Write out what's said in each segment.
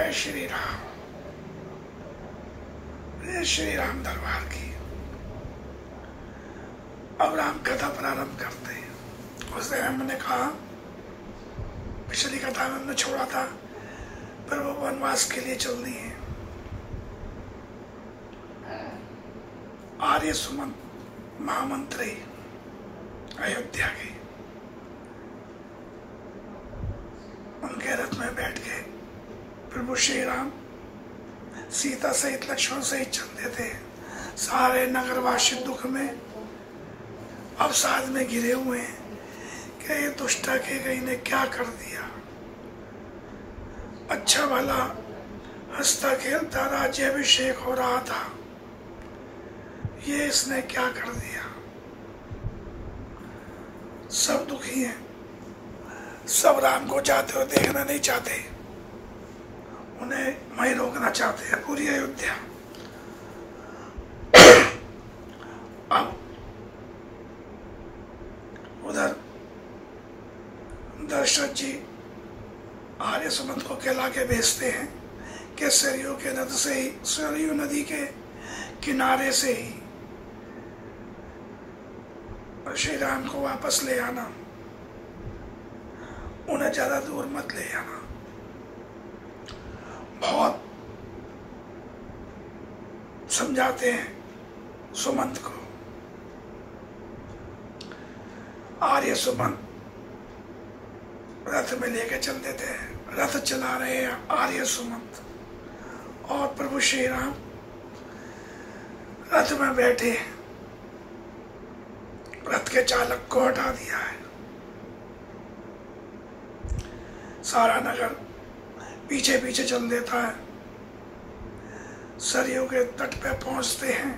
जय श्री राम। जय श्री राम दरबार की। अब राम कथा प्रारंभ करते हैं। उस दिन हमने कहा, पिछली कथा में हमने छोड़ा था, फिर वो वनवास के लिए चल दी है। आर्य सुमंत महामंत्री अयोध्या के, उनके रथ में बैठ के प्रभु श्री राम सीता सहित लक्ष्मण सहित चलते थे। सारे नगरवासी दुख में अवसाद में घिरे हुए हैं कि ये दुष्टा के गई ने क्या कर दिया। अच्छा भला हंसता खेलता राज्याभिषेक हो रहा था, ये इसने क्या कर दिया। सब दुखी हैं, सब राम को जाते हुए देखना नहीं चाहते, उन्हें वहीं रोकना चाहते हैं पूरी अयोध्या। अब उधर दशरथ जी आर्य सुमंत को कहला के भेजते हैं कि सरयू के नद से ही, सरयू नदी के किनारे से ही श्री राम को वापस ले आना, उन्हें ज्यादा दूर मत ले आना। बहुत समझाते हैं सुमंत को। आर्य सुमंत रथ में लेके चलते थे। रथ चला रहे हैं आर्य सुमंत और प्रभु श्री राम रथ में बैठे। रथ के चालक को हटा दिया है। सारा नगर पीछे पीछे चल देता है। सरयू के तट पे पहुंचते हैं,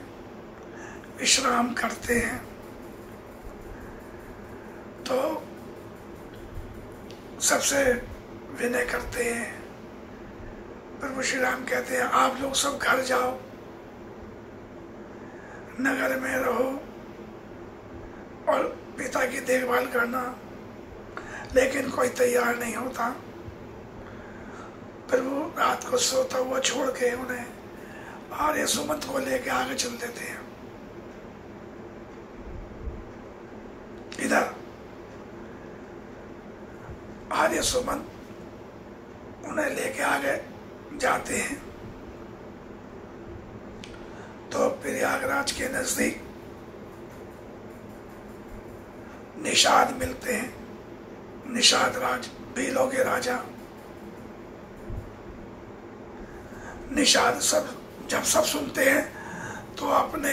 विश्राम करते हैं। तो सबसे विनय करते हैं। प्रभु श्री राम कहते हैं, आप लोग सब घर जाओ, नगर में रहो और पिता की देखभाल करना। लेकिन कोई तैयार नहीं होता। प्रभु रात को सोता हुआ छोड़ के उन्हें आर्य सुमंत को लेके आगे चल देते हैं। इधर आर्य सुमंत उन्हें लेके आगे जाते हैं तो प्रयागराज के नजदीक निषाद मिलते हैं। निषाद राज, भीलों के राजा। निषाद जब सब सुनते हैं तो अपने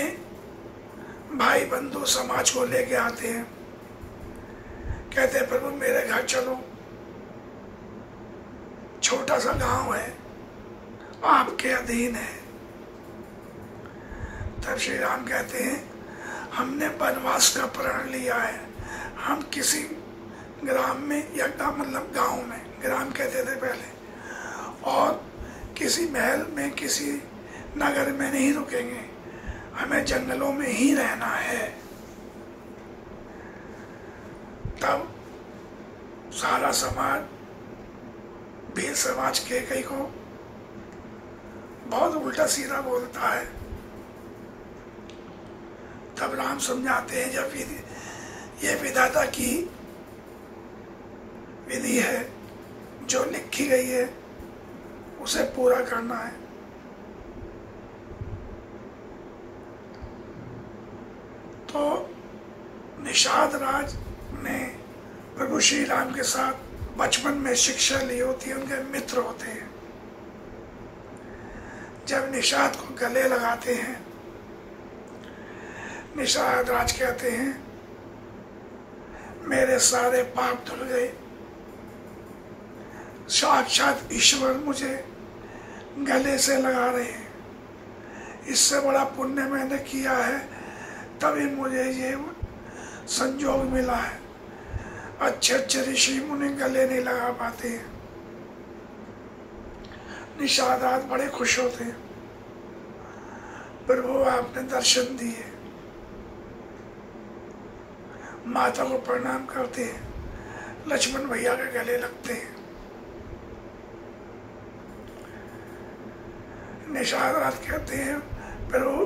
भाई बंधु समाज को लेके आते हैं। कहते हैं, प्रभु मेरे घर चलो, छोटा सा गांव है, आपके अधीन है। तब श्री राम कहते हैं, हमने वनवास का प्रण लिया है। हम किसी ग्राम में या मतलब गांव में, ग्राम कहते थे पहले, और किसी महल में, किसी नगर में नहीं रुकेंगे। हमें जंगलों में ही रहना है। तब सारा समाज, भील समाज के कई को बहुत उल्टा सीधा बोलता है। तब राम समझाते हैं, जब ये विधाता की विधि है, जो लिखी गई है उसे पूरा करना है। तो निषाद राज ने प्रभु श्री राम के साथ बचपन में शिक्षा ली होती है, उनके मित्र होते हैं। जब निषाद को गले लगाते हैं, निषाद राज कहते हैं, मेरे सारे पाप धुल गए। साक्षात ईश्वर मुझे गले से लगा रहे हैं। इससे बड़ा पुण्य मैंने किया है, तभी मुझे ये संजोग मिला है। अच्छे अच्छे ऋषि मुनि गले नहीं लगा पाते हैं। निषाद राज बड़े खुश होते हैं, प्रभु आपने दर्शन दिए। माता को प्रणाम करते हैं, लक्ष्मण भैया के गले लगते हैं। निषाद राज कहते हैं प्रभु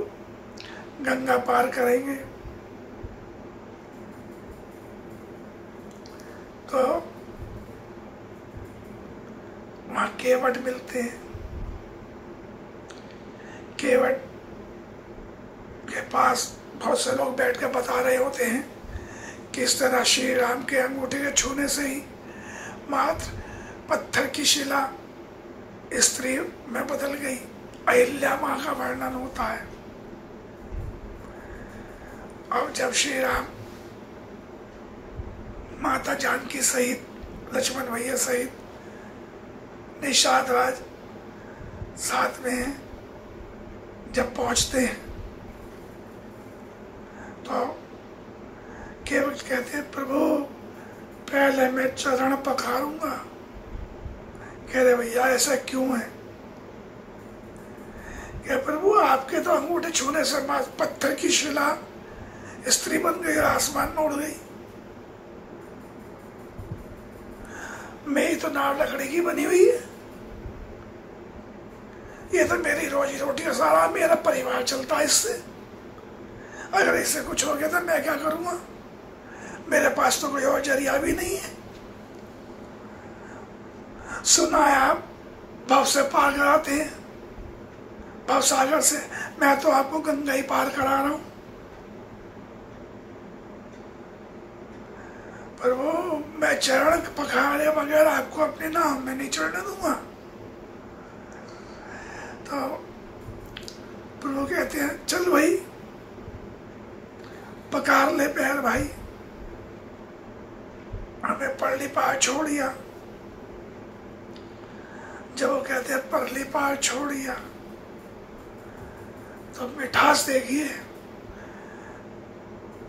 गंगा पार करेंगे, तो वहाँ केवट मिलते हैं। केवट के पास बहुत से लोग बैठ कर बता रहे होते हैं किस तरह श्री राम के अंगूठे के छूने से ही मात्र पत्थर की शिला स्त्री में बदल गई। अहिल्या माँ का वर्णन होता है। अब जब श्री राम माता जानकी सहित लक्ष्मण भैया सहित निषाद राज साथ में जब पहुंचते हैं तो केवट कहते हैं प्रभु पहले मैं चरण पखारूंगा। कह रहे भैया ऐसा क्यों है? क्या प्रभु आपके तो अंगूठे छूने से पत्थर की शिला स्त्री बन गई और आसमान में उड़ गई। मेरी तो नाव लकड़ी की बनी हुई है। ये तो मेरी रोजी रोटी का सारा मेरा परिवार चलता है इससे। अगर इससे कुछ हो गया तो मैं क्या करूंगा? मेरे पास तो कोई और जरिया भी नहीं है। सुना है आप भव से पार कराते हैं, भव सागर से। मैं तो आपको गंगा ही पार करा रहा हूं। पर वो मैं चरण पखारे बगैर आपको अपने नाम में नहीं चढ़ने दूंगा। तो प्रभु कहते हैं चल भाई पकार ले पैर भाई। हमें परली पार छोड़ दिया। जब वो कहते हैं परली पार छोड़ दिया तो मिठास देखिए।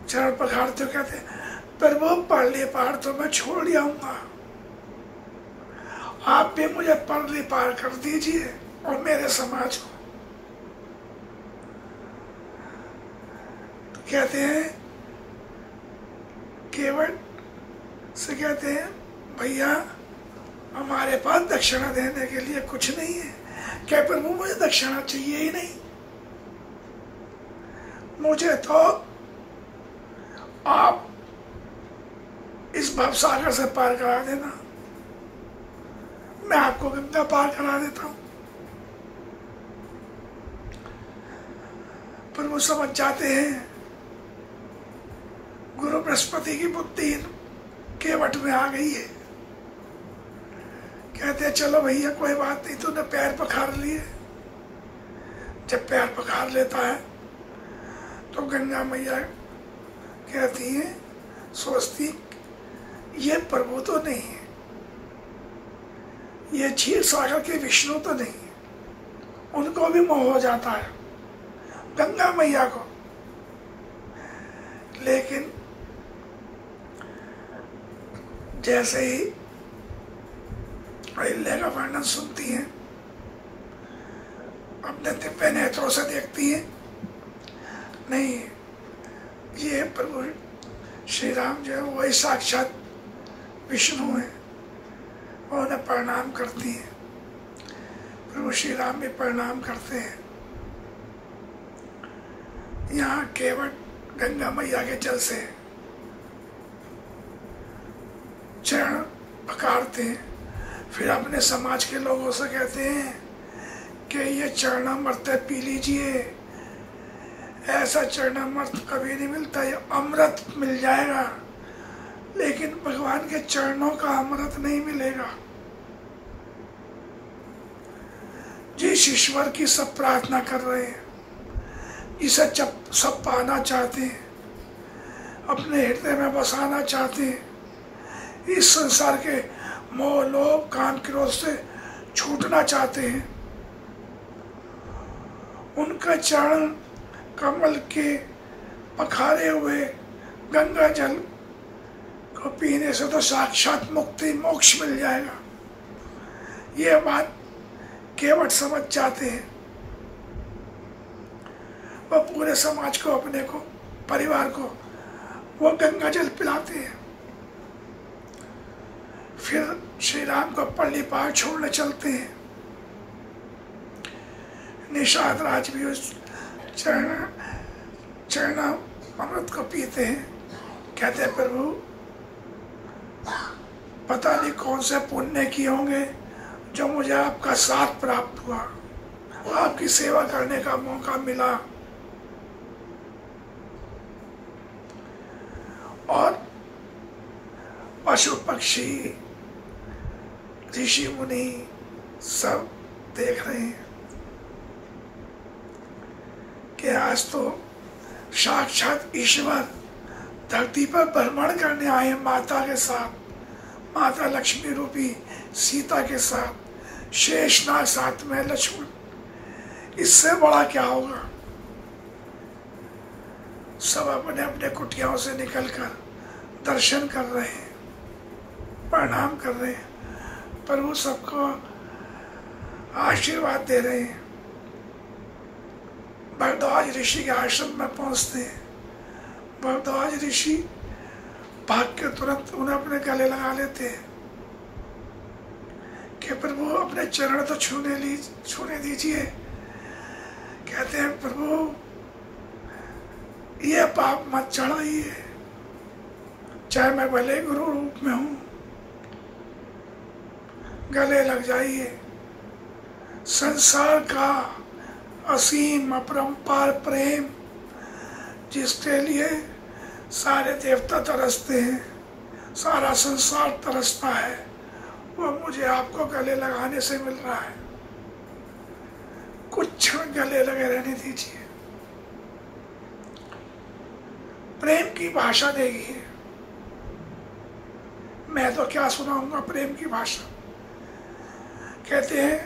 चरण पखारते कहते हैं पर वो परली पार तो मैं छोड़ जाऊंगा, आप भी मुझे परली पार कर दीजिए और मेरे समाज को। तो कहते हैं केवट से कहते हैं भैया हमारे पास दक्षिणा देने के लिए कुछ नहीं है। क्या प्रभु मुझे दक्षिणा चाहिए ही नहीं, मुझे तो आप इस भवसागर से पार करा देना, मैं आपको गंगा पार करा देता हूं। पर वो समझ जाते हैं गुरु बृहस्पति की बुद्धि केवट में आ गई है। कहते हैं चलो भैया कोई बात नहीं, तूने पैर पखार लिए। जब पैर पखार लेता है तो गंगा मैया कहती है सोचती ये प्रभु तो नहीं है, ये क्षीर सागर के विष्णु तो नहीं है। उनको भी मोह हो जाता है गंगा मैया को। लेकिन जैसे ही अहिल्या का वर्णन सुनती हैं, अपने दिव्य नेत्रों से देखती हैं, नहीं ये प्रभु श्री राम जो है वही साक्षात विष्णु है। वो उन्हें प्रणाम करती हैं। प्रभु श्री राम भी प्रणाम करते हैं। यहाँ केवट गंगा मैया के जल से चरण पकारते हैं। फिर अपने समाज के लोगों से कहते हैं कि ये चरणामृत पी लीजिए, ऐसा चरणामृत कभी नहीं मिलता, ये अमृत मिल जाएगा लेकिन भगवान के चरणों का अमृत नहीं मिलेगा। जिस ईश्वर की सब प्रार्थना कर रहे हैं, इसे सब पाना चाहते हैं, अपने हृदय में बसाना चाहते हैं, इस संसार के मोह लोभ काम क्रोध से छूटना चाहते हैं, उनका चरण कमल के पखारे हुए गंगा जल को पीने से तो साक्षात मुक्ति मोक्ष मिल जाएगा। ये बात केवट समझ जाते हैं। वह पूरे समाज को, अपने को, परिवार को वो गंगा जल पिलाते हैं। फिर श्री राम को पल्ली पार छोड़ने चलते हैं। निषाद राज भी उस चरण अमृत को पीते हैं। कहते हैं प्रभु पता नहीं कौन से पुण्य किए होंगे जो मुझे आपका साथ प्राप्त हुआ, आपकी सेवा करने का मौका मिला। और पशु पक्षी ऋषि मुनि सब देख रहे हैं कि आज तो साक्षात ईश्वर धरती पर भ्रमण करने आए हैं माता के साथ, माता लक्ष्मी रूपी सीता के साथ, शेषनाग साथ में लक्ष्मण। इससे बड़ा क्या होगा। सब अपने अपने कुटियाओं से निकलकर दर्शन कर रहे हैं, प्रणाम कर रहे हैं, प्रभु सबको आशीर्वाद दे रहे हैं। भरद्वाज ऋषि के आश्रम में पहुंचते हैं। भरद्वाज ऋषि भाग के तुरंत उन्हें अपने गले लगा लेते हैं कि प्रभु अपने चरण तो छूने दीजिए। कहते हैं प्रभु ये पाप मत चढ़ाइए, चाहे मैं भले गुरु रूप में हूं, गले लग जाइए। संसार का असीम अपरंपार प्रेम जिसके लिए सारे देवता तरसते हैं, सारा संसार तरसता है, वो मुझे आपको गले लगाने से मिल रहा है। कुछ क्षण गले लगे रहने दीजिए। प्रेम की भाषा देगी। मैं तो क्या सुनाऊंगा प्रेम की भाषा। कहते हैं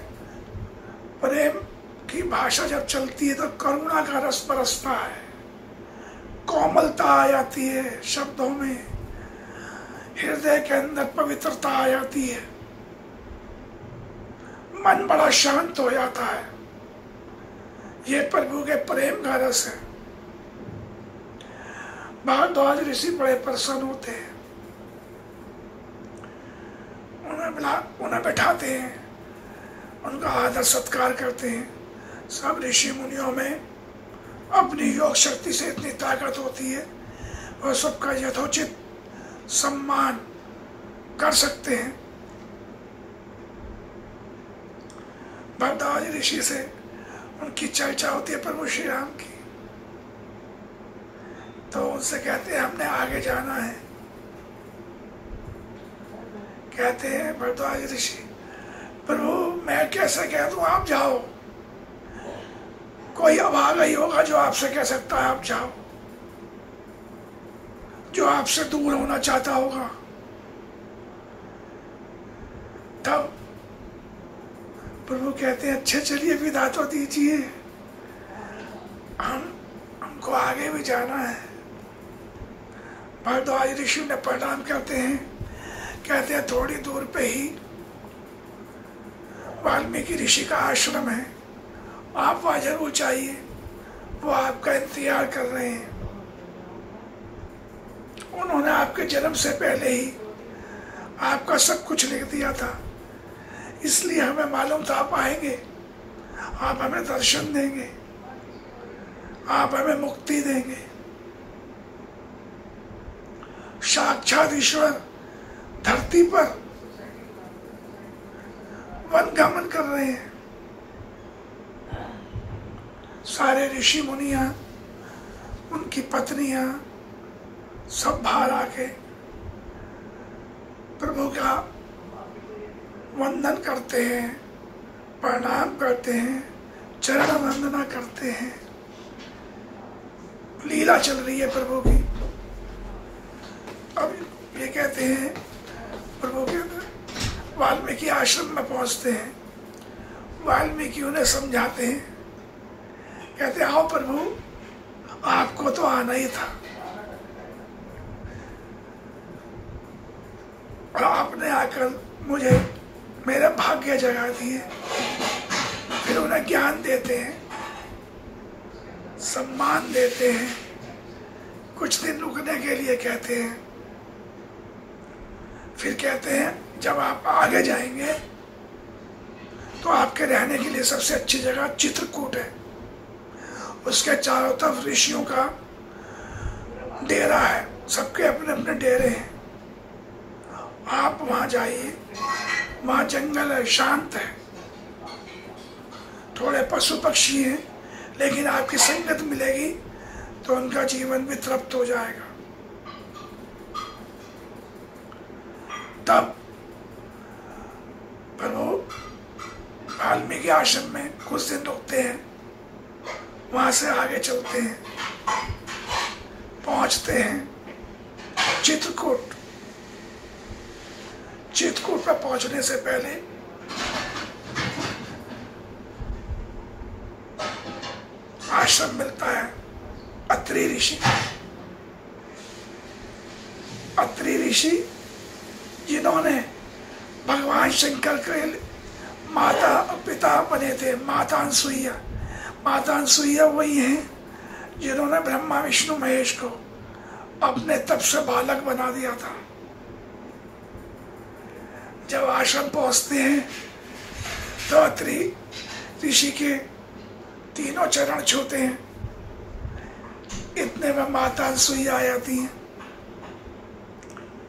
प्रेम की भाषा जब चलती है तो करुणा का रस बरसता है, कोमलता आ जाती है शब्दों में, हृदय के अंदर पवित्रता आ जाती है, मन बड़ा शांत हो जाता है। ये प्रभु के प्रेम का रस है। भारद्वाज ऋषि बड़े प्रसन्न होते हैं, उन्हें बैठाते हैं, उनका आदर सत्कार करते हैं। सब ऋषि मुनियों में अपनी योग शक्ति से इतनी ताकत होती है और सबका यथोचित सम्मान कर सकते हैं। भरद्वाज ऋषि से उनकी चर्चा होती है प्रभु श्री राम की, तो उनसे कहते हैं हमने आगे जाना है। कहते हैं भरद्वाज ऋषि प्रभु मैं कैसे कह दूं आप जाओ, कोई अभागा ही होगा जो आपसे कह सकता है आप जाओ, जो आपसे दूर होना चाहता होगा। तब प्रभु कहते हैं अच्छे चलिए विदा तो दीजिए, हमको आगे भी जाना है। भरद्वाज ऋषि ने प्रणाम करते हैं। कहते हैं थोड़ी दूर पे ही वाल्मीकि ऋषि का आश्रम है, आप वहां जरूर चाहिए, वो आपका इंतजार कर रहे हैं। उन्होंने आपके जन्म से पहले ही आपका सब कुछ लिख दिया था, इसलिए हमें मालूम था आप आएंगे, आप हमें दर्शन देंगे, आप हमें मुक्ति देंगे। साक्षात ईश्वर धरती पर वन गमन कर रहे हैं। सारे ऋषि मुनियां, उनकी पत्नियां सब बाहर आके प्रभु का वंदन करते हैं, प्रणाम करते हैं, चरण वंदना करते हैं। लीला चल रही है प्रभु की। अब ये कहते हैं प्रभु के वाल्मीकि आश्रम में पहुंचते हैं। वाल्मीकि उन्हें समझाते हैं, कहते आओ प्रभु आपको तो आना ही था, और आपने आकर मुझे मेरे भाग्य जगा दिए। फिर उन्हें ज्ञान देते हैं, सम्मान देते हैं, कुछ दिन रुकने के लिए कहते हैं। फिर कहते हैं जब आप आगे जाएंगे तो आपके रहने के लिए सबसे अच्छी जगह चित्रकूट है। उसके चारों तरफ ऋषियों का डेरा है, सबके अपने अपने डेरे हैं। आप वहाँ जाइए, वहाँ जंगल है, शांत है, थोड़े पशु पक्षी हैं, लेकिन आपकी संगत मिलेगी तो उनका जीवन भी तृप्त हो जाएगा। तब प्रभु वाल्मीकि आश्रम में कुछ दिन रुकते हैं, वहां से आगे चलते हैं, पहुंचते हैं चित्रकूट। चित्रकूट पर पहुंचने से पहले आश्रम मिलता है अत्रि ऋषि। अत्रि ऋषि जिन्होंने भगवान शंकर के माता पिता बने थे, माता अनसुईया। माता अनसुईया वही हैं जिन्होंने ब्रह्मा विष्णु महेश को अपने तप से बालक बना दिया था। जब आश्रम पहुंचते हैं तो अत्रि ऋषि के तीनों चरण छूते हैं। इतने में माता अनसुईया आ जाती हैं,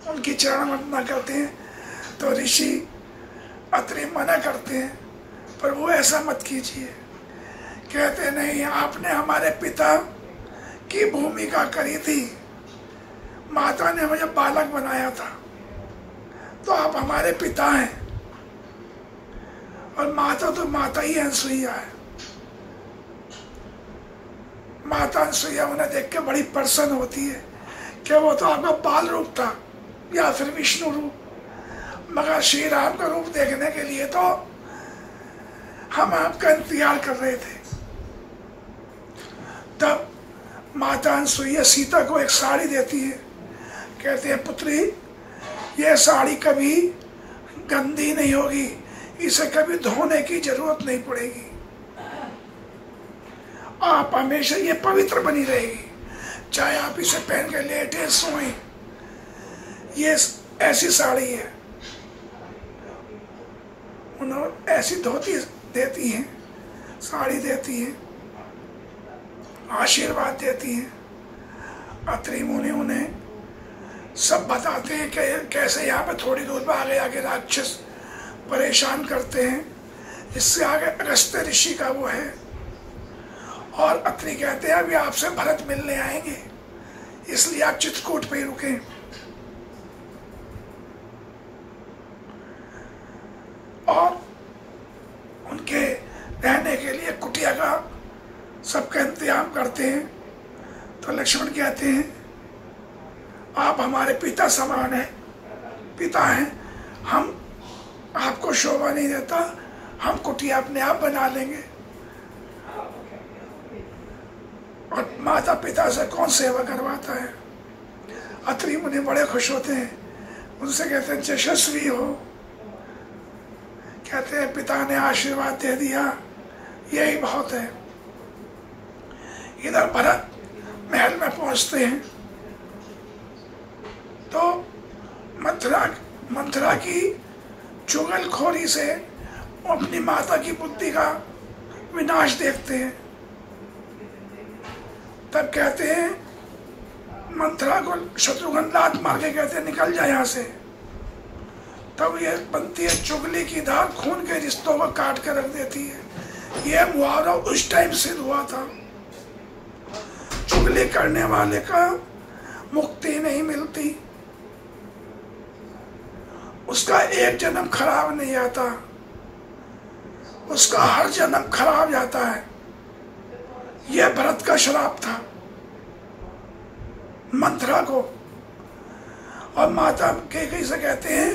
उनकी चरण वंदना करते हैं। तो ऋषि अत्रि मना करते हैं, पर वो ऐसा मत कीजिए। कहते नहीं, आपने हमारे पिता की भूमिका करी थी, माता ने मुझे बालक बनाया था, तो आप हमारे पिता हैं। और माता तो माता ही अनसुईया है। माता अनसुईया उन्हें देख के बड़ी प्रसन्न होती है कि वो तो आपका बाल रूप था या फिर विष्णु रूप, मगर श्री राम का रूप देखने के लिए तो हम आपका इंतजार कर रहे थे। तब माता अनसुईया सीता को एक साड़ी देती है। कहते हैं, पुत्री, यह साड़ी कभी गंदी नहीं होगी, इसे कभी धोने की जरूरत नहीं पड़ेगी, आप हमेशा ये पवित्र बनी रहेगी, चाहे आप इसे पहन के लेटे सोएं। ये ऐसी साड़ी है। उन्होंने ऐसी धोती देती हैं, साड़ी देती हैं, आशीर्वाद देती हैं। अत्रि मुनि उन्हें सब बताते हैं कि कैसे यहाँ पे थोड़ी दूर पर आगे आगे राक्षस परेशान करते हैं, इससे आगे अगस्त्य ऋषि का वो है। और अत्रि कहते हैं, अभी आपसे भरत मिलने आएंगे, इसलिए आप चित्रकूट पे रुके। और उनके रहने के लिए कुटिया का सबका इंतजाम करते हैं। तो लक्ष्मण कहते हैं, आप हमारे पिता समान हैं, पिता हैं, हम आपको शोभा नहीं देता, हम कुटिया अपने आप बना लेंगे। और माता पिता से कौन सेवा करवाता है। अत्रि मुनि बड़े खुश होते हैं, उनसे कहते हैं, यशस्वी हो। कहते हैं, पिता ने आशीर्वाद दे दिया, यही बहुत है। इधर भरत महल में पहुंचते हैं तो मंथरा की चुगलखोरी से अपनी माता की बुद्धि का विनाश देखते हैं। तब कहते हैं, मंथरा को शत्रुघ्न लात मार के कहते हैं, निकल जाए यहाँ से। तब ये बनती है चुगली की धार, खून के रिश्तों को काट कर रख देती है। यह मुहावरा उस टाइम सिद्ध हुआ था। चुगली करने वाले का मुक्ति नहीं मिलती, उसका एक जन्म खराब नहीं आता, उसका हर जन्म खराब जाता है। यह भरत का श्राप था मंथरा को। और माता कैकेयी से कहते हैं,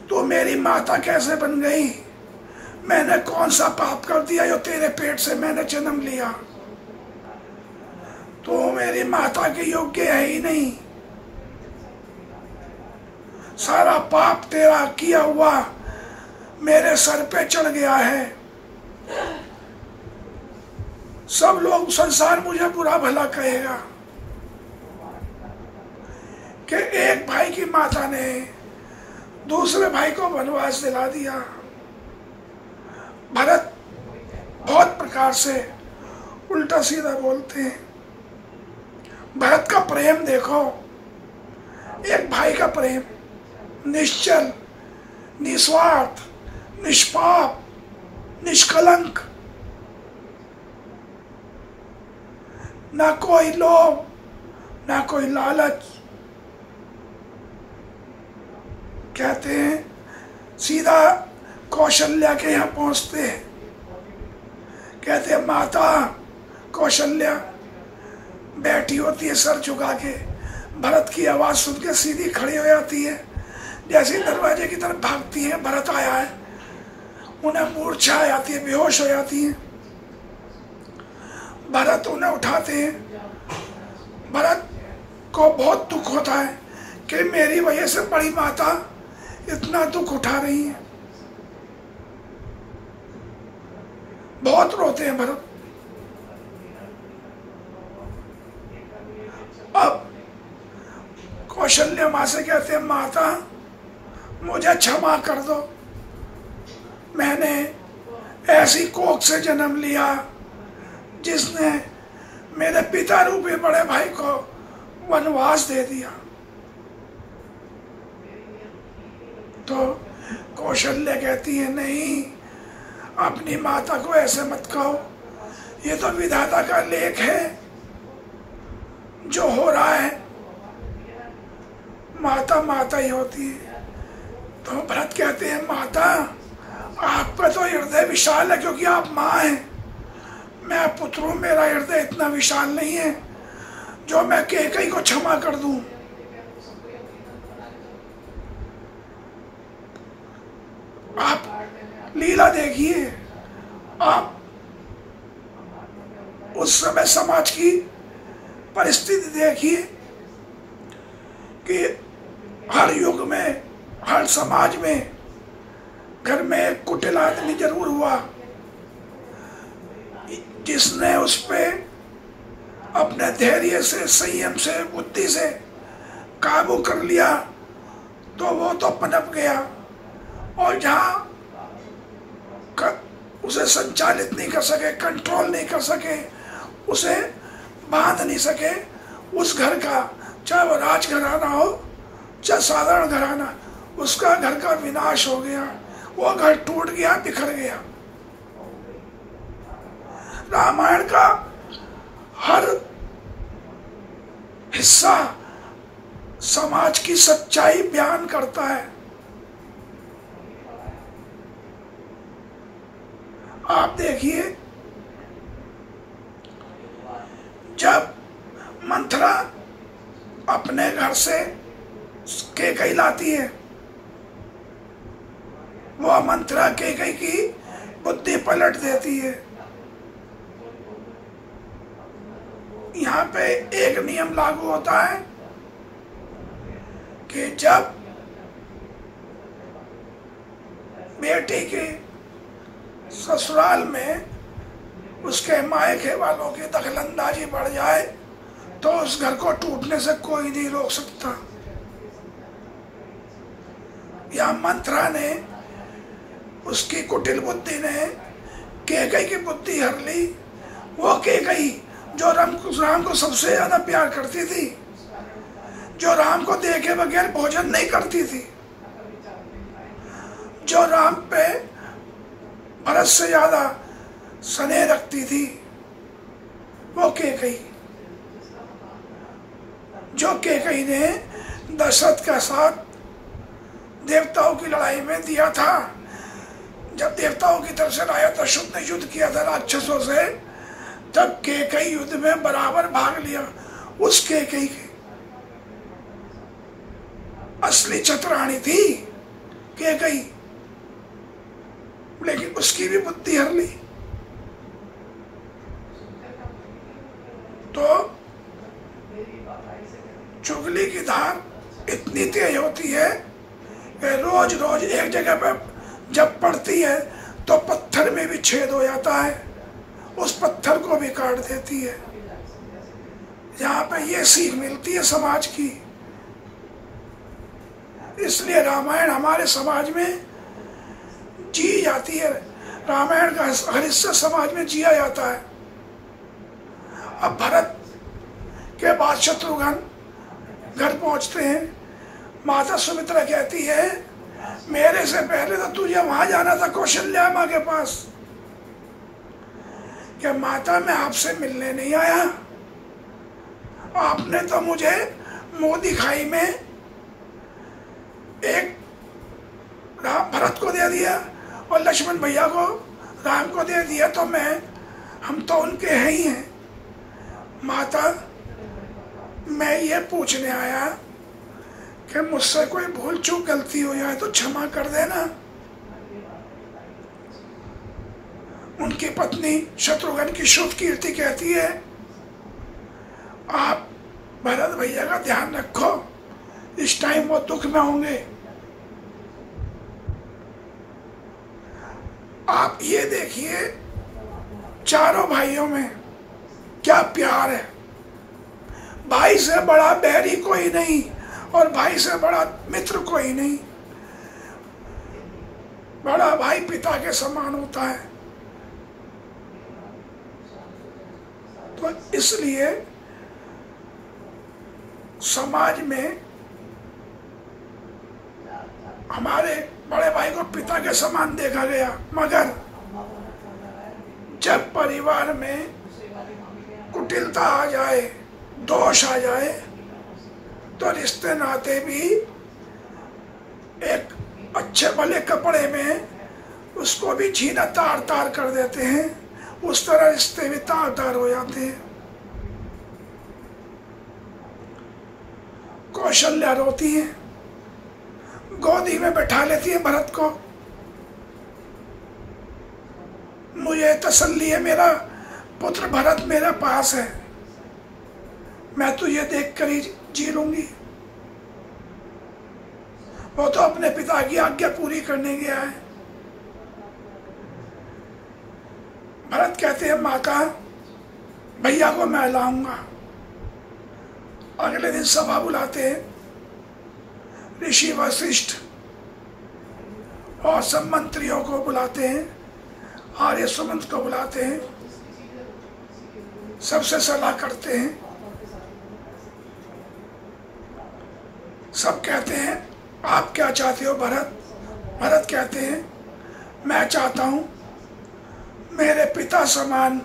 तू मेरी माता कैसे बन गई? मैंने कौन सा पाप कर दिया जो तेरे पेट से मैंने जन्म लिया? तो मेरी माता के योग्य है ही नहीं। सारा पाप तेरा किया हुआ मेरे सर पे चढ़ गया है। सब लोग संसार मुझे बुरा भला कहेगा कि एक भाई की माता ने दूसरे भाई को वनवास दिला दिया। प्रकार से उल्टा सीधा बोलते हैं। भरत का प्रेम देखो, एक भाई का प्रेम, निश्चल, निस्वार्थ, निष्पाप, निष्कलंक, ना कोई लोभ, ना कोई लालच। कहते हैं सीधा कौशल्या के यहाँ पहुंचते हैं। कहते हैं माता कौशल्या बैठी होती है सर झुका के, भरत की आवाज सुन के सीधी खड़ी हो जाती है, जैसे दरवाजे की तरफ भागती है, भरत आया है। उन्हें मूर्छा आ जाती है, बेहोश हो जाती है। भरत उन्हें उठाते हैं। भरत को बहुत दुख होता है कि मेरी वजह से बड़ी माता इतना दुख उठा रही है। बहुत रोते हैं भरत। अब कौशल्या माँ से कहते हैं माता मुझे क्षमा कर दो, मैंने ऐसी कोख से जन्म लिया जिसने मेरे पिता रूपी बड़े भाई को वनवास दे दिया। तो कौशल्या कहती है नहीं, अपनी माता को ऐसे मत कहो, ये तो विधाता का लेख है, जो हो रहा है माता माता ही होती है। तो भरत कहते हैं माता आपका तो हृदय विशाल है क्योंकि आप माँ हैं, मैं पुत्र हूं, मेरा हृदय इतना विशाल नहीं है जो मैं कैकेयी को क्षमा कर दूं। आप लीला देखिए, आप उस समय समाज की परिस्थिति देखिए कि हर युग में, हर समाज में घर में एक कुटिल आदमी जरूर हुआ जिसने उस पे अपने धैर्य से, संयम से, बुद्धि से काबू कर लिया तो वो तो पनप गया, और जहाँ उसे संचालित नहीं कर सके, कंट्रोल नहीं कर सके, उसे बांध नहीं सके, उस घर का, चाहे वो राजघराना हो चाहे साधारण घराना, उसका घर का विनाश हो गया, वो घर टूट गया, बिखर गया। रामायण का हर हिस्सा समाज की सच्चाई बयान करता है। आप देखिए, जब मंथरा अपने घर से कैकेयी लाती है, वो मंथरा कैकेयी की बुद्धि पलट देती है। यहाँ पे एक नियम लागू होता है कि जब बेटी के ससुराल में उसके मायके वालों की दखलंदाजी बढ़ जाए तो उस घर को टूटने से कोई नहीं रोक सकता। या मंथरा ने, उसकी कुटिल बुद्धि ने कैकेयी की बुद्धि हर ली। वो कैकेयी जो राम को सबसे ज्यादा प्यार करती थी, जो राम को देखे बगैर भोजन नहीं करती थी, जो राम पे भरत से ज्यादा स्नेह रखती थी, वो कैकेयी, जो कैकेयी ने दशरथ के साथ देवताओं की लड़ाई में दिया था। जब देवताओं की तरफ से राजा दशरथ ने युद्ध किया था राक्षसों से, तब कैकेयी युद्ध में बराबर भाग लिया। उस कैकेयी की असली चतुरानी थी कैकेयी, लेकिन उसकी भी बुद्धि हर ली। तो चुगली की धार इतनी तेज होती है कि रोज रोज एक जगह पर जब पड़ती है तो पत्थर में भी छेद हो जाता है, उस पत्थर को भी काट देती है। यहाँ पे ये सीख मिलती है समाज की। इसलिए रामायण हमारे समाज में जी जाती है। रामायण का हर हिस्सा समाज में जिया जाता है। अब भरत के बाद शत्रुघ्न घर पहुंचते हैं। माता सुमित्रा कहती है मेरे से पहले तो तुझे वहां जाना था कौशल्या माँ के पास। क्या माता मैं आपसे मिलने नहीं आया, आपने तो मुझे मोदी खाई में एक भरत को दे दिया और लक्ष्मण भैया को राम को दे दिया, तो हम तो उनके हैं ही हैं। माता मैं ये पूछने आया कि मुझसे कोई भूल चूक गलती हो जाए तो क्षमा कर देना। उनकी पत्नी शत्रुघ्न की शुभ कीर्ति कहती है आप भरत भैया का ध्यान रखो, इस टाइम वो दुख में होंगे। आप ये देखिए चारों भाइयों में क्या प्यार है। भाई से बड़ा बैरी कोई नहीं और भाई से बड़ा मित्र कोई नहीं। बड़ा भाई पिता के समान होता है। तो इसलिए समाज में हमारे बड़े भाई को पिता के समान देखा गया, मगर जब परिवार में कुटिलता आ जाए, दोष आ जाए, तो रिश्ते नाते भी एक अच्छे भले कपड़े में उसको भी छीना तार तार कर देते हैं। उस तरह रिश्ते भी तार तार हो जाते हैं। कौशल्या रोती है, गोदी में बैठा लेती है भरत को। मुझे तसल्ली है मेरा पुत्र भरत मेरे पास है, मैं तुझे देख कर ही जी लूंगी। वो तो अपने पिता की आज्ञा पूरी करने गया है। भरत कहते हैं माता भैया को मैं लाऊंगा। अगले दिन सभा बुलाते हैं, ऋषि वशिष्ठ और सब मंत्रियों को बुलाते हैं, आर्य सुमंत को बुलाते हैं, सबसे सलाह करते हैं। सब कहते हैं आप क्या चाहते हो भरत? भरत कहते हैं मैं चाहता हूं मेरे पिता समान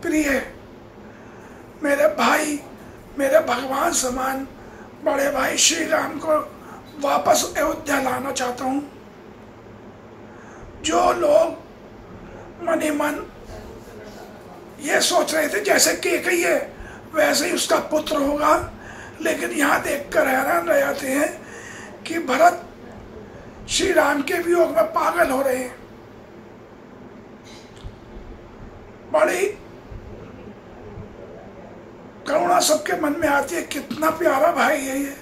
प्रिय, मेरे भाई, मेरे भगवान समान बड़े भाई श्री राम को वापस अयोध्या लाना चाहता हूं। जो लोग मनी मन ये सोच रहे थे जैसे केकई है वैसे ही उसका पुत्र होगा, लेकिन यहाँ देखकर हैरान रह जाते हैं कि भरत श्री राम के वियोग में पागल हो रहे हैं। बड़ी करुणा सबके मन में आती है, कितना प्यारा भाई है ये,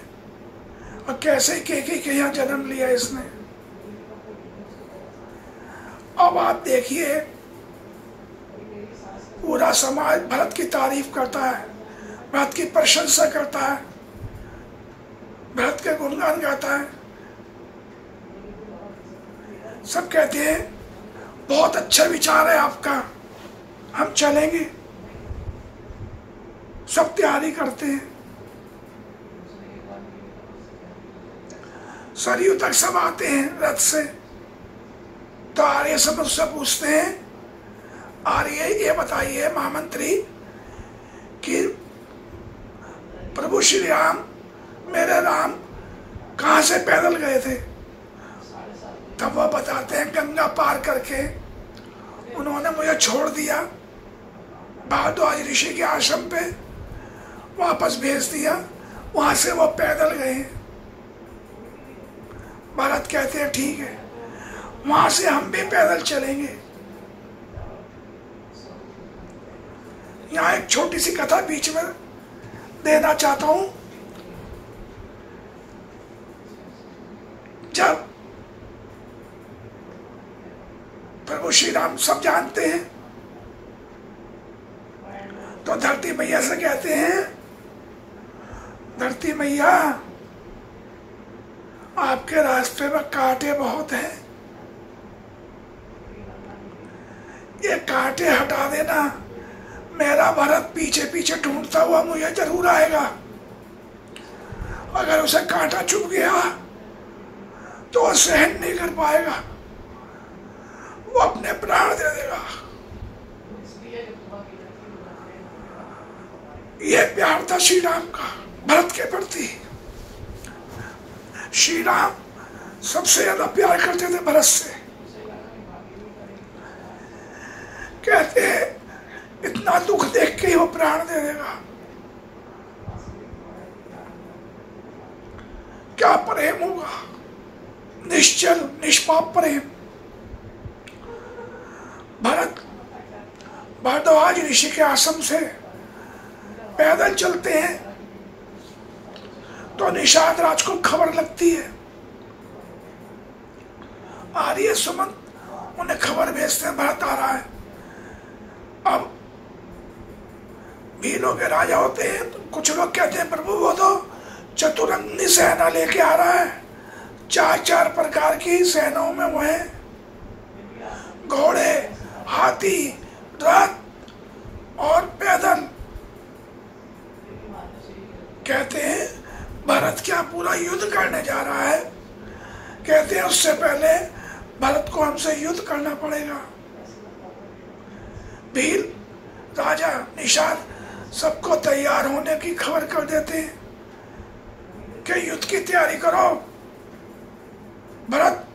और कैसे केकई के यहाँ जन्म लिया इसने। अब आप देखिए पूरा समाज भरत की तारीफ करता है, भरत की प्रशंसा करता है, भरत के गुणगान गाता है। सब कहते हैं बहुत अच्छा विचार है आपका, हम चलेंगे। सब तैयारी करते हैं। सरयू तक सब आते हैं रथ से। तो आर्य सब उससे पूछते हैं आर्य ये बताइए महामंत्री कि प्रभु श्री राम, मेरे राम कहाँ से पैदल गए थे? तब वह बताते हैं गंगा पार करके उन्होंने मुझे छोड़ दिया, भारद्वाज ऋषि के आश्रम पे वापस भेज दिया, वहां से वो पैदल गए। भरत कहते हैं ठीक है, वहां से हम भी पैदल चलेंगे। यहाँ एक छोटी सी कथा बीच में देना चाहता हूं। जब प्रभु श्री राम सब जानते हैं तो धरती मैया से कहते हैं धरती मैया आपके रास्ते में कांटे बहुत हैं, ये कांटे हटा देना, मेरा भरत पीछे पीछे ढूंढता हुआ मुझे जरूर आएगा। अगर उसे कांटा चुभ गया तो वो सहन नहीं कर पाएगा, वो अपने प्राण दे देगा। ये प्यार था श्री राम का भरत के प्रति। श्री राम सबसे ज्यादा प्यार करते थे भरत से। कहते इतना दुख देख के ही वो प्राण दे देगा। क्या प्रेम होगा, निश्चल निष्पाप प्रेम। भरत भारद्वाज ऋषि के आश्रम से पैदल चलते हैं तो निषाद राज को खबर लगती है। आर्य सुमंत उन्हें खबर भेजते हैं भरत आ रहा है। अब भीलों के राजा होते हैं तो कुछ लोग कहते हैं प्रभु वो तो चतुरंगी सेना लेके आ रहा है, चार चार प्रकार की सेनाओं में वो है, घोड़े, हाथी, रथ और पैदल। कहते हैं भरत क्या पूरा युद्ध करने जा रहा है? कहते हैं उससे पहले भरत को हमसे युद्ध करना पड़ेगा। भील राजा निषाद सबको तैयार होने की खबर कर देते हैं कि युद्ध की तैयारी करो, भरत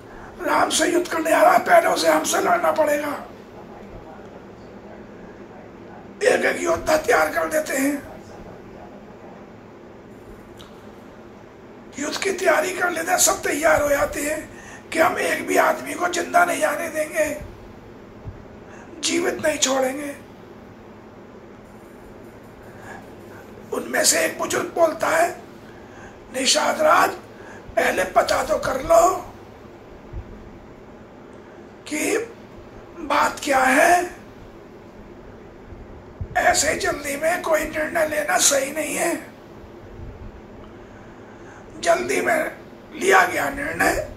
राम से युद्ध करने आ रहा है, पहले उसे हमसे लड़ना पड़ेगा। एक एक योद्धा तैयार कर देते हैं। युद्ध की तैयारी कर लेते हैं, सब तैयार हो जाते हैं कि हम एक भी आदमी को जिंदा नहीं जाने देंगे, जीवित नहीं छोड़ेंगे। उनमें से एक बुजुर्ग बोलता है, निषाद राज पहले पता तो कर लो कि बात क्या है। ऐसे जल्दी में कोई निर्णय लेना सही नहीं है। जल्दी में लिया गया निर्णय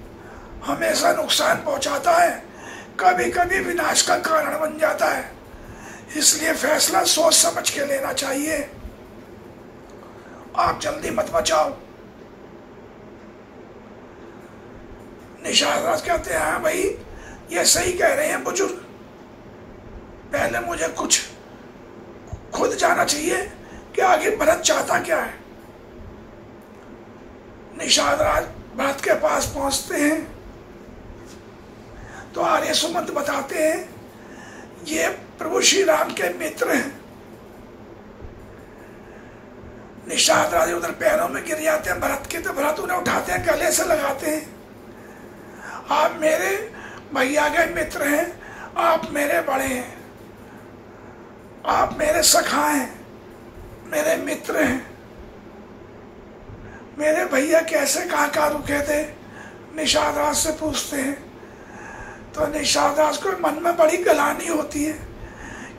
हमेशा नुकसान पहुंचाता है, कभी कभी विनाश का कारण बन जाता है। इसलिए फैसला सोच समझ के लेना चाहिए। आप जल्दी मत बचाओ। निषाद राज कहते हैं हाँ भाई ये सही कह रहे हैं बुजुर्ग, पहले मुझे कुछ खुद जाना चाहिए कि आखिर भरत चाहता क्या है। निषाद राज भरत के पास पहुंचते हैं तो आर्य सुमंत बताते हैं ये प्रभु श्री राम के मित्र हैं। निषाद राज उधर पैरों में गिर जाते हैं भरत के, तो भरत उन्हें उठाते हैं, गले से लगाते हैं। आप मेरे भैया के मित्र हैं, आप मेरे बड़े हैं, आप मेरे सखा हैं, मेरे मित्र हैं। मेरे भैया कैसे कहाँ रुके थे? निषाद राज से पूछते हैं। तो निषाद राज को मन में बड़ी गलानी होती है,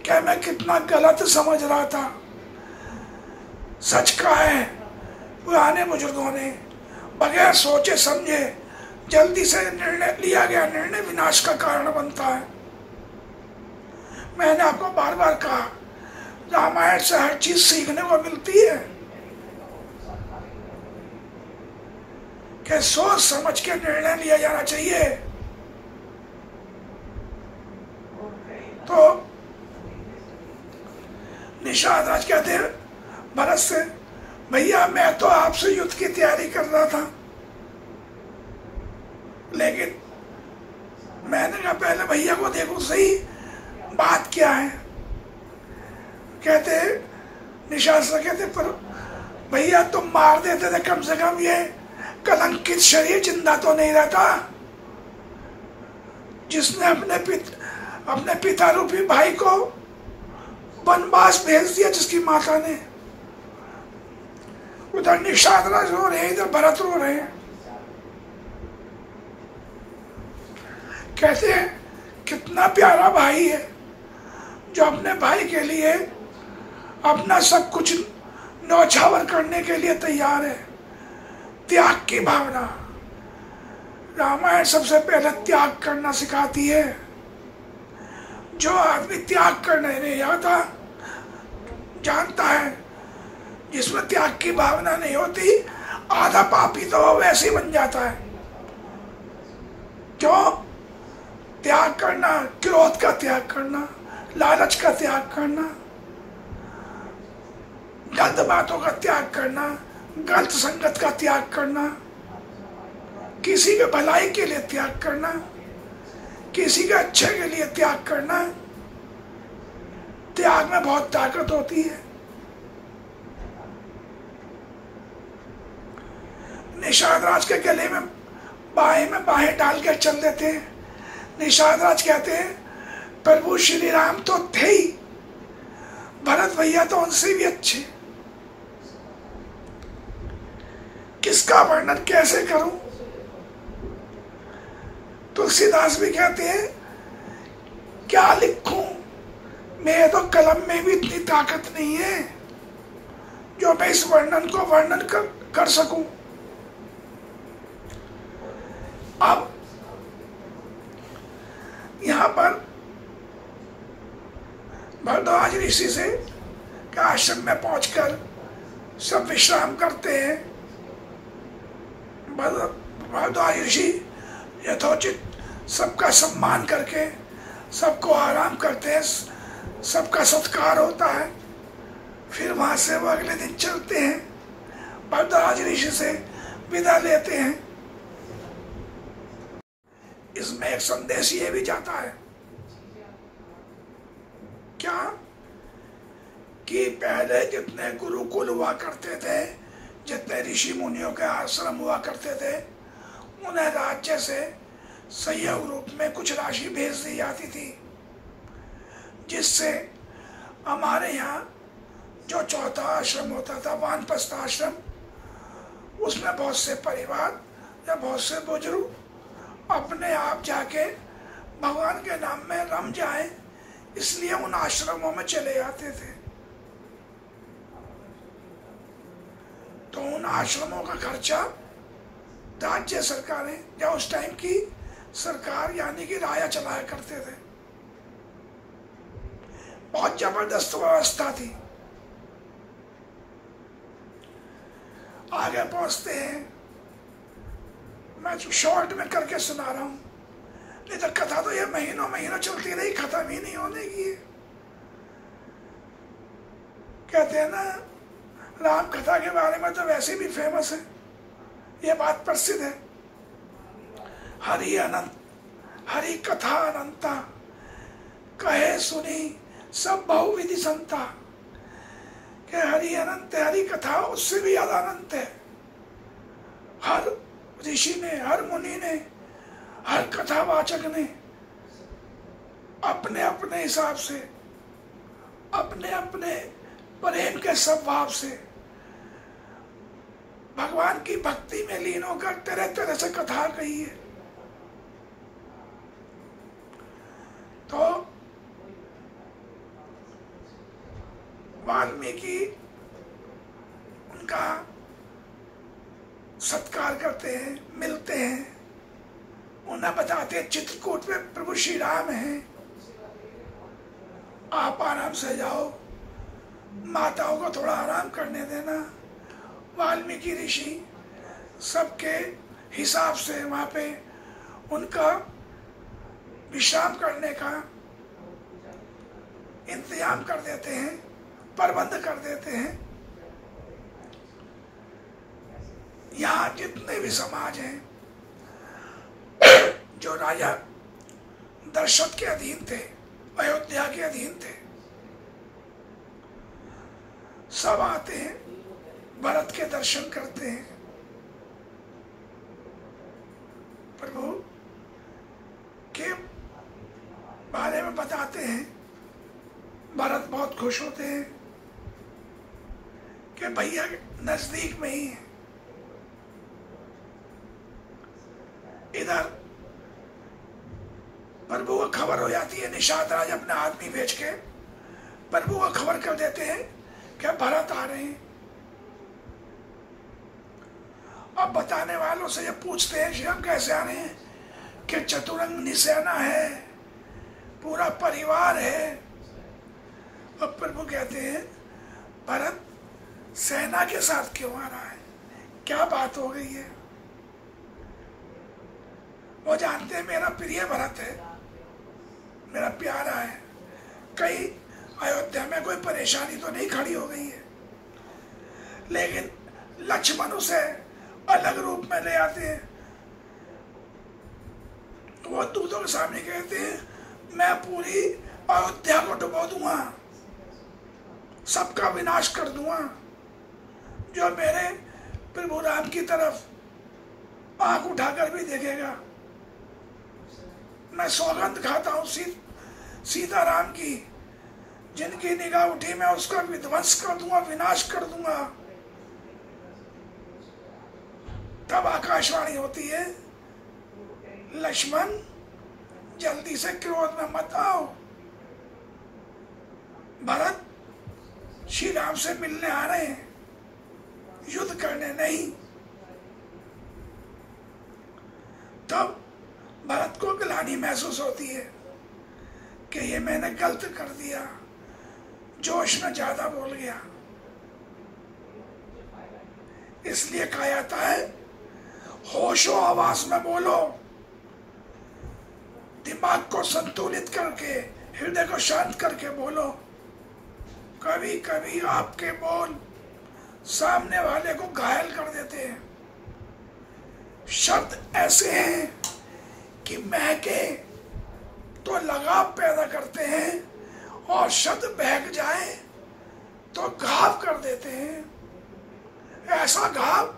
क्या मैं कितना गलत समझ रहा था। सच कहा है पुराने बुजुर्गों ने, बगैर सोचे समझे जल्दी से निर्णय लिया गया निर्णय विनाश का कारण बनता है। मैंने आपको बार बार कहा रामायण से हर चीज सीखने को मिलती है कि सोच समझ के निर्णय लिया जाना चाहिए। तो निषाद राज कहते हैं भरत से, भैया मैं तो आपसे युद्ध की तैयारी कर रहा था, लेकिन मैंने कहा पहले भैया को देखो सही बात क्या है। कहते निषाद से कहते पर भैया तुम मार देते थे, कम से कम ये कलंकित शरीर जिंदा तो नहीं रहता। जिसने अपने पिता रूपी भाई को वनवास भेज दिया, जिसकी माता ने। उधर निषाद राज रो रहे हैं, इधर भरत रो रहे हैं। कहते हैं कितना प्यारा भाई है जो अपने भाई के लिए अपना सब कुछ न्यौछावर करने के लिए तैयार है। त्याग की भावना, रामायण सबसे पहले त्याग करना सिखाती है। जो आदमी त्याग करने नहीं आता, जानता है, जिसमें त्याग की भावना नहीं होती, आधा पापी तो वैसे ही बन जाता है। क्यों? त्याग करना, क्रोध का त्याग करना, लालच का त्याग करना, गलत बातों का त्याग करना, गलत संगत का त्याग करना, किसी के भलाई के लिए त्याग करना, किसी के अच्छे के लिए त्याग करना। त्याग में बहुत ताकत होती है। निषाद राज के गले में बाहें डाल के चल देते हैं। निषाद राज कहते हैं प्रभु श्री राम तो थे ही, भरत भैया तो उनसे भी अच्छे। किसका वर्णन कैसे करूं? तुलसीदास भी कहते हैं क्या लिखूं, मैं तो कलम में भी इतनी ताकत नहीं है जो मैं इस वर्णन को वर्णन कर सकूं। अब यहां पर भरद्वाज ऋषि से के आश्रम में पहुंचकर सब विश्राम करते हैं। भरद्वाज ऋषि यथोचित सबका सम्मान करके सबको आराम करते हैं, सबका सत्कार होता है। फिर वहां से वो अगले दिन चलते हैं, भरद्वाज ऋषि से विदा लेते हैं। इसमें एक संदेश ये भी जाता है क्या कि पहले जितने गुरुकुल हुआ करते थे, जितने ऋषि मुनियों के आश्रम हुआ करते थे, उन्हें राज्य से सहयोग रूप में कुछ राशि भेज दी जाती थी, जिससे हमारे यहाँ जो चौथा आश्रम होता था वानप्रस्थ आश्रम, उसमें बहुत से परिवार या बहुत से बुजुर्ग अपने आप जाके भगवान के नाम में रम जाए, इसलिए उन आश्रमों में चले जाते थे। तो उन आश्रमों का खर्चा राज्य सरकारें या उस टाइम की सरकार यानी कि राया चलाया करते थे। बहुत जबरदस्त व्यवस्था थी। आगे पहुंचते हैं, मैं शॉर्ट में करके सुना रहा हूं, नहीं तो कथा तो ये महीनों महीनों चलती रही, खत्म ही नहीं होने की है। कहते हैं ना, राम कथा के बारे में तो वैसे भी फेमस है, ये बात प्रसिद्ध है, हरि अनंत, हरि कथा अनंता, कहे सुनी सब बहुविधि संता। कि हरि अनंत है, हरि कथा उससे भी ज्यादा अनंत है। हर ऋषि ने, हर मुनि ने, हर कथावाचक ने अपने अपने हिसाब से, अपने अपने प्रेम के स्वभाव से भगवान की भक्ति में लीन होकर तरह तरह से कथा कही है। तो वाल्मीकि उनका सत्कार करते हैं, मिलते हैं, उन्हें बताते हैं चित्रकूट में प्रभु श्री राम हैं, आप आराम से जाओ, माताओं को थोड़ा आराम करने देना। वाल्मीकि ऋषि सबके हिसाब से वहां पे उनका विश्राम करने का इंतजाम कर देते हैं, प्रबंध कर देते हैं। यहाँ जितने भी समाज हैं जो राजा दशरथ के अधीन थे, अयोध्या के अधीन थे, सब आते हैं, भरत के दर्शन करते हैं, प्रभु के बारे में बताते हैं। भरत बहुत खुश होते हैं कि भैया नजदीक में ही है। इधर प्रभु को खबर हो जाती है, निषाद राज अपने आदमी भेज के प्रभु को खबर कर देते हैं कि भरत आ रहे हैं। अब बताने वालों से जब पूछते हैं श्री राम कैसे आ रहे हैं, कि चतुरंग निसेना है, पूरा परिवार है। और प्रभु कहते हैं भरत सेना के साथ क्यों आ रहा है, क्या बात हो गई है। वो जानते हैं मेरा प्रिय भरत है, मेरा प्यारा है, कहीं अयोध्या में कोई परेशानी तो नहीं खड़ी हो गई है। लेकिन लक्ष्मण उसे अलग रूप में ले आते हैं। वो दूतों के सामने कहते हैं मैं पूरी अयोध्या को डुबो दूंगा, सबका विनाश कर दूंगा। जो मेरे प्रभु राम की तरफ आंख उठाकर भी देखेगा, मैं सौगंध खाता हूं सीताराम की, जिनकी निगाह उठी मैं उसका विध्वंस कर दूंगा, विनाश कर दूंगा। तब आकाशवाणी होती है लक्ष्मण जल्दी से क्रोध में मत आओ, भरत श्री राम से मिलने आ रहे हैं, युद्ध करने नहीं। तब भरत को ग्लानि महसूस होती है कि ये मैंने गलत कर दिया, जोश में ज्यादा बोल गया। इसलिए कहा जाता है होशो आवाज में बोलो, दिमाग को संतुलित करके, हृदय को शांत करके बोलो। कभी कभी आपके बोल सामने वाले को घायल कर देते हैं। शब्द ऐसे हैं कि महके तो लगाव पैदा करते हैं, और शब्द बहक जाए तो घाव कर देते हैं। ऐसा घाव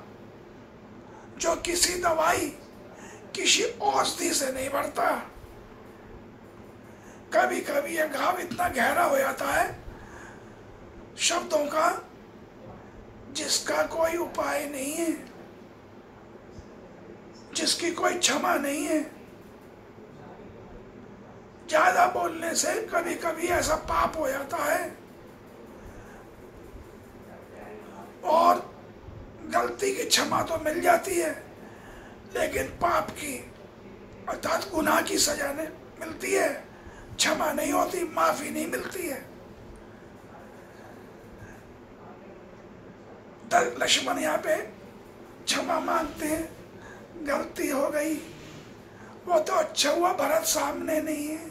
जो किसी दवाई, किसी औषधि से नहीं बढ़ता। कभी कभी यह घाव इतना गहरा हो जाता है शब्दों का, जिसका कोई उपाय नहीं है, जिसकी कोई क्षमा नहीं है। ज्यादा बोलने से कभी कभी ऐसा पाप हो जाता है, और गलती की क्षमा तो मिल जाती है, लेकिन पाप की अर्थात गुनाह की सजा नहीं मिलती है, क्षमा नहीं होती, माफी नहीं मिलती है। लक्ष्मण यहाँ पे क्षमा मांगते हैं, गलती हो गई। वो तो अच्छा हुआ भरत सामने नहीं है।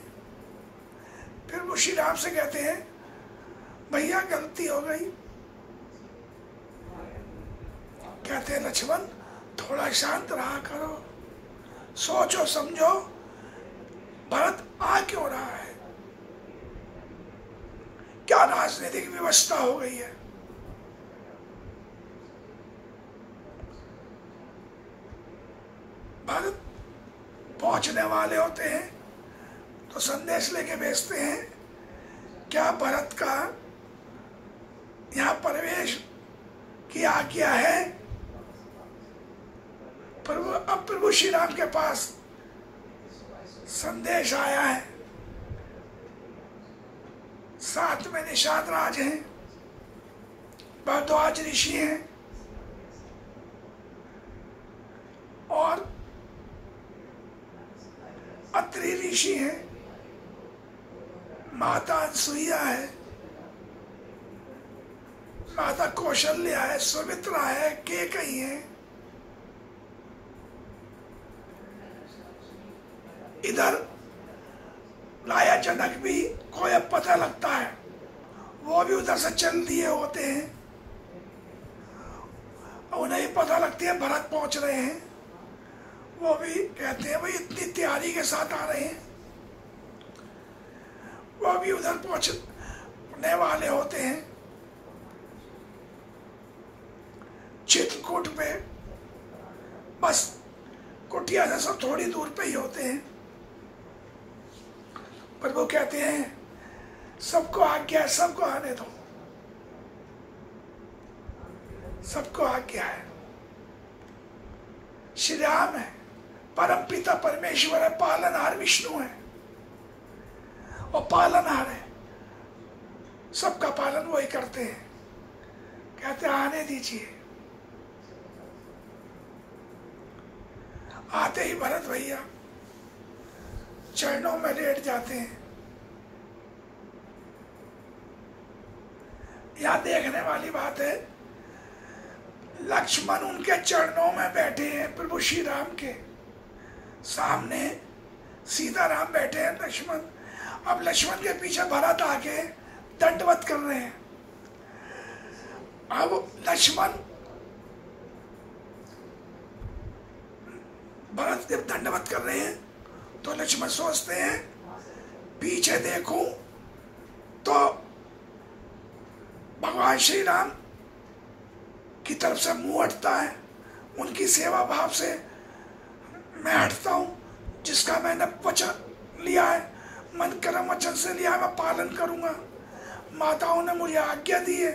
फिर वो श्री राम से कहते हैं भैया गलती हो गई। कहते हैं लक्ष्मण थोड़ा शांत रहा करो, सोचो समझो भरत आ क्यों रहा है, क्या राजनीतिक व्यवस्था हो गई है। भरत पहुंचने वाले होते हैं तो संदेश लेके भेजते हैं, क्या भरत का यहाँ प्रवेश की आज्ञा है। अब प्रभु श्री राम के पास संदेश आया है, साथ में निषाद राज हैं, भारद्वाज ऋषि हैं, और अत्रि ऋषि हैं, माता अनसुईया है, माता कौशल्या है, सुमित्रा है, केकई है। इधर राजा जनक भी को अब पता लगता है, वो भी उधर से चल दिए होते हैं, उन्हें भी पता लगती है भरत पहुंच रहे हैं। वो भी कहते हैं भाई इतनी तैयारी के साथ आ रहे हैं। वो भी उधर पहुंचने वाले होते हैं। चित्रकूट पे बस कुटिया से सब थोड़ी दूर पे ही होते हैं। पर वो कहते हैं सबको आज्ञा है, सबको आने दो, सबको आज्ञा है। श्री राम है, परम पिता परमेश्वर है, पालनहार विष्णु है, और पालनहार है, सबका पालन वही करते हैं। कहते आने दीजिए। आते ही भरत भैया चरणों में लेट जाते हैं। यहाँ देखने वाली बात है, लक्ष्मण उनके चरणों में बैठे हैं, प्रभु श्री राम के सामने सीताराम बैठे हैं, लक्ष्मण। अब लक्ष्मण के पीछे भरत आके दंडवत कर रहे हैं। अब लक्ष्मण भरत जब दंडवत कर रहे हैं तो लक्ष्मण सोचते हैं पीछे देखूं तो भगवान श्री राम की तरफ से मुंह हटता है, उनकी सेवा भाव से मैं हटता हूं, जिसका मैंने वचन लिया है, मन कर्म वचन से लिया है, मैं पालन करूंगा, माताओं ने मुझे आज्ञा दी है।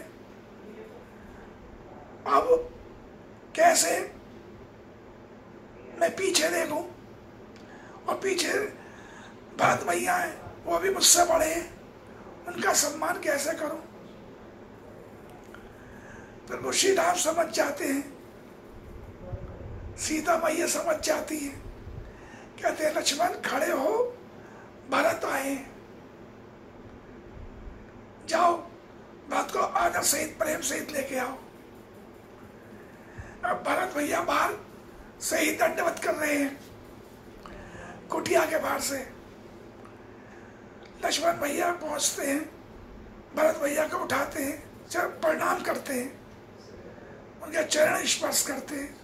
अब कैसे मैं पीछे देखूं, और पीछे भरत भैया हैं, वो भी मुझसे बड़े हैं, उनका सम्मान कैसे करूं। प्रभु श्री राम समझ जाते हैं, सीता मैया समझ जाती है, कहते हैं लक्ष्मण खड़े हो, भरत आए, जाओ भरत को आदर सहित प्रेम सहित लेके आओ। अब भरत भैया बाहर सही दंडवत कर रहे हैं, कुटिया के बाहर से। लक्ष्मण भैया पहुंचते हैं, भरत भैया को उठाते हैं, प्रणाम करते हैं, उनके चरण स्पर्श करते हैं,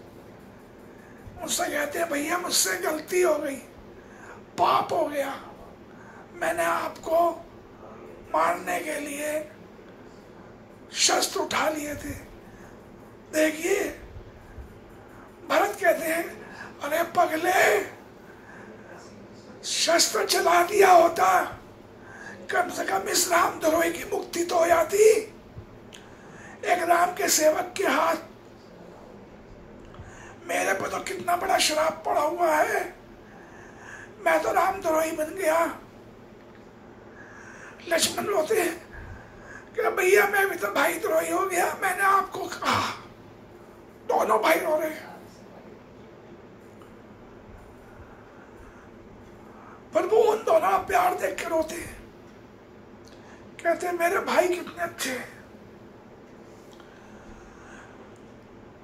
मुझसे कहते हैं भैया मुझसे गलती हो गई, पाप हो गया, मैंने आपको मारने के लिए शस्त्र उठा लिए थे। देखिए भरत कहते हैं अरे पगले, शस्त्र चला दिया होता, कम से कम इस रामद्रोही की मुक्ति तो हो जाती। एक राम के सेवक के हाथ, मेरे पे तो कितना बड़ा श्राप पड़ा हुआ है, मैं तो रामद्रोही बन गया। लक्ष्मण रोते हैं कि भैया मैं भी तो भाई द्रोही हो गया, मैंने आपको कहा। दोनों भाई रो रहे हैं, पर वो उन दोनों प्यार देख के रोते हैं, कहते हैं मेरे भाई कितने अच्छे।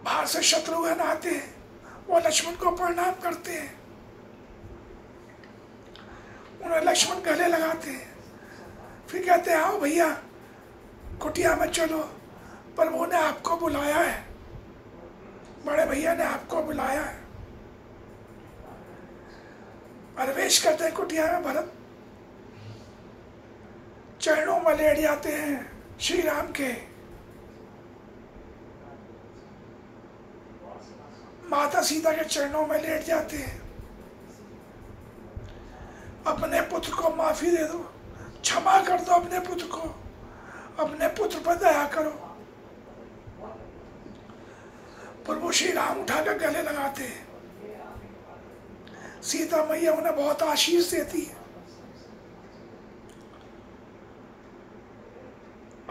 बाहर से शत्रुघ्न आते हैं, वो लक्ष्मण को प्रणाम करते हैं, उन्हें लक्ष्मण गले लगाते हैं, फिर कहते हैं आओ भैया कुटिया में चलो, प्रभु ने आपको बुलाया है, बड़े भैया ने आपको बुलाया है। प्रवेश करते हैं कुटिया में, भरत चरणों में लेट जाते हैं श्री राम के। माता सीता के चरणों में लेट जाते हैं, अपने पुत्र को माफी दे दो, क्षमा कर दो अपने पुत्र को, अपने पुत्र पर दया करो। प्रभु श्री राम उठाकर गले लगाते हैं, सीता मैया उन्हें बहुत आशीष देती है।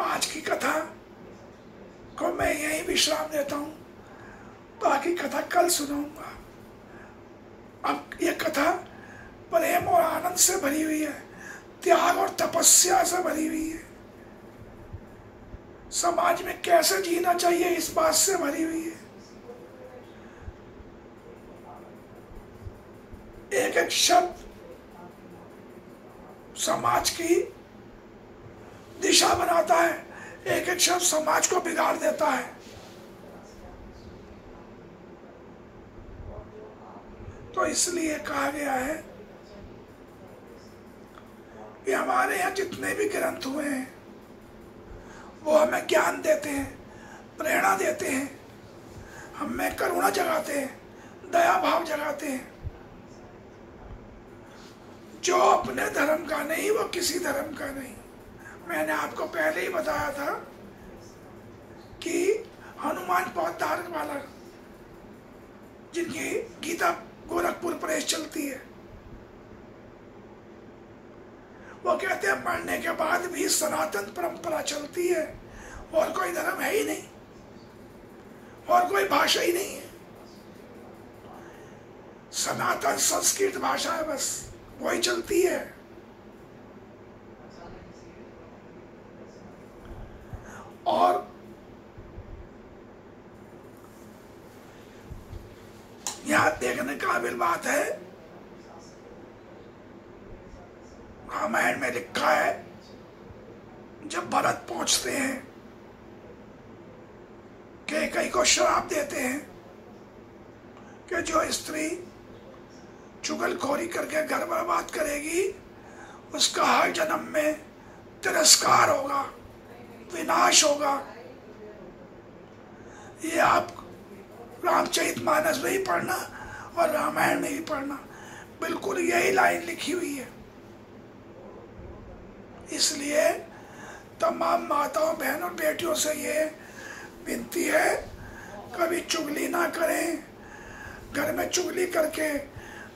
आज की कथा को मैं यहीं विश्राम देता हूं, बाकी कथा कल सुनाऊंगा। अब ये कथा प्रेम और आनंद से भरी हुई है, त्याग और तपस्या से भरी हुई है, समाज में कैसे जीना चाहिए इस बात से भरी हुई है। एक एक शब्द समाज की दिशा बनाता है, एक एक शब्द समाज को बिगाड़ देता है। तो इसलिए कहा गया है कि हमारे यहाँ जितने भी ग्रंथ हुए हैं वो हमें ज्ञान देते हैं, प्रेरणा देते हैं, हमें करुणा जगाते हैं, दया भाव जगाते हैं। जो अपने धर्म का नहीं वो किसी धर्म का नहीं। मैंने आपको पहले ही बताया था कि हनुमान पौधार वाला, जिनकी गीता गोरखपुर प्रेस चलती है, वो कहते हैं मरने के बाद भी सनातन परंपरा चलती है, और कोई धर्म है ही नहीं, और कोई भाषा ही नहीं है, सनातन संस्कृत भाषा है, बस वही चलती है। और देखने काबिल बात है, रामायण में लिखा है जब भरत पहुंचते हैं कैकेयी को श्राप देते हैं कि जो स्त्री चुगलखोरी करके घर बर्बाद करेगी उसका हर जन्म में तिरस्कार होगा, विनाश होगा। ये आप रामचरितमानस में ही पढ़ना और रामायण में भी पढ़ना, बिल्कुल यही लाइन लिखी हुई है। इसलिए तमाम माताओं बहनों बेटियों से ये विनती है, कभी चुगली ना करें, घर में चुगली करके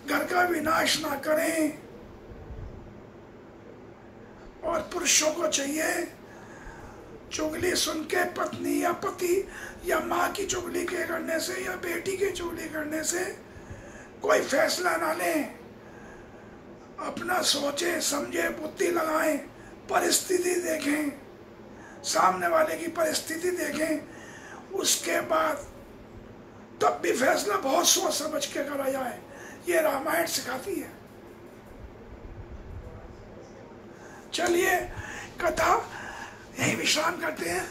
घर का विनाश ना करें। और पुरुषों को चाहिए चुगली सुन के पत्नी या पति या माँ की चुगली के करने से या बेटी की चुगली करने से कोई फैसला ना लें, अपना सोचे समझे बुद्धि लगाएं, परिस्थिति देखें, सामने वाले की परिस्थिति देखें, उसके बाद तब भी फैसला बहुत सोच समझ के करा जाए। ये रामायण सिखाती है। चलिए कथा यही विश्राम करते हैं,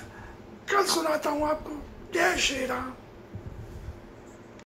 कल सुनाता हूँ आपको। जय श्री राम।